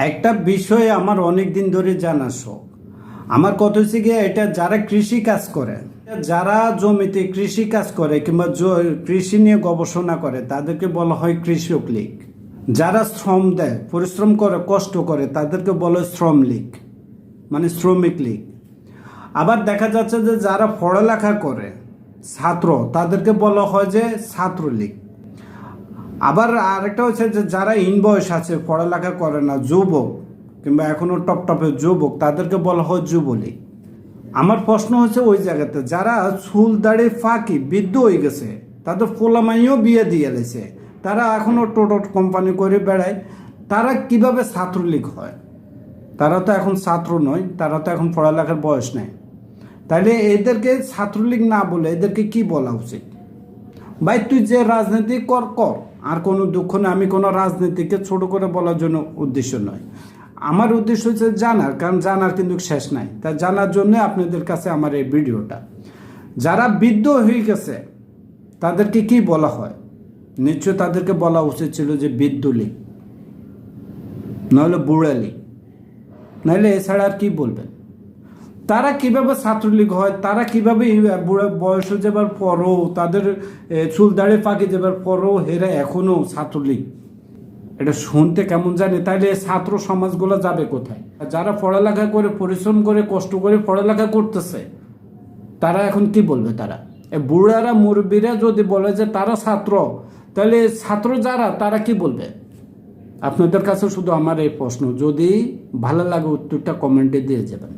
একটা বিষয় আমার অনেক দিন ধরে জানার শখ। আমার কথা হচ্ছে গিয়ে এটা যারা কৃষি কাজ করে, যারা জমিতে কৃষি কাজ করে কিংবা কৃষি নিয়ে গবেষণা করে তাদেরকে বলা হয় কৃষক লীগ। যারা শ্রম দেয়, পরিশ্রম করে, কষ্ট করে তাদেরকে বলা হয় শ্রম লীগ, মানে শ্রমিক লীগ। আবার দেখা যাচ্ছে যে যারা পড়ালেখা করে, ছাত্র, তাদেরকে বলা হয় যে ছাত্রলীগ। আবার আরেকটা হচ্ছে যে যারা ইন বয়স আছে, পড়ালেখা করে না, যুবক কিংবা এখনো টপটপে যুবক, তাদেরকে বলা হয় যুবলীগ। আমার প্রশ্ন হচ্ছে ওই জায়গাতে যারা চুল দাড়ি ফাঁকি বৃদ্ধ হয়ে গেছে, তাদের পোলামাইও বিয়ে দিয়ে গেছে, তারা এখনো টোটো কোম্পানি করে বেড়ায়, তারা কিভাবে ছাত্রলীগ হয়? তারা তো এখন ছাত্র নয়, তারা তো এখন পড়ালেখার বয়স নেই। তাইলে এদেরকে ছাত্রলীগ না বলে এদেরকে কি বলা উচিত? ভাই তুই যে রাজনীতি কর, আর কোনো দুঃখ নেই। আমি কোনো রাজনীতিকে ছোট করে বলার জন্য উদ্দেশ্য নয়, আমার উদ্দেশ্য হচ্ছে জানার, কারণ জানার কিন্তু শেষ নাই। তা জানার জন্য আপনাদের কাছে আমার এই ভিডিওটা। যারা বৃদ্ধ হয়ে গেছে তাদেরকে কি বলা হয়? নিশ্চয় তাদেরকে বলা উচিত ছিল যে বৃদ্ধ লীগ, নাহলে বুড়া লীগ, নাহলে এছাড়া আর কি বলবেন? তারা কিভাবে ছাত্রলীগ হয়? তারা কিভাবে বুড়া বয়স হয়ে যাবার পরও, তাদের চুল দাড়ি পাকে যাবার পরও হেরা এখনো ছাত্রলীগ? এটা শুনতে কেমন জানে? তাইলে ছাত্র সমাজগুলো যাবে কোথায়? যারা পড়ালেখা করে, পরিশ্রম করে, কষ্ট করে পড়ালেখা করতেছে, তারা এখন কি বলবে? তারা বুড়ারা, মুরব্বীরা যদি বলে যে তারা ছাত্র, তাহলে ছাত্র যারা, তারা কি বলবে? আপনাদের কাছে শুধু আমার এই প্রশ্ন, যদি ভালো লাগে উত্তরটা কমেন্টে দিয়ে যাবেন।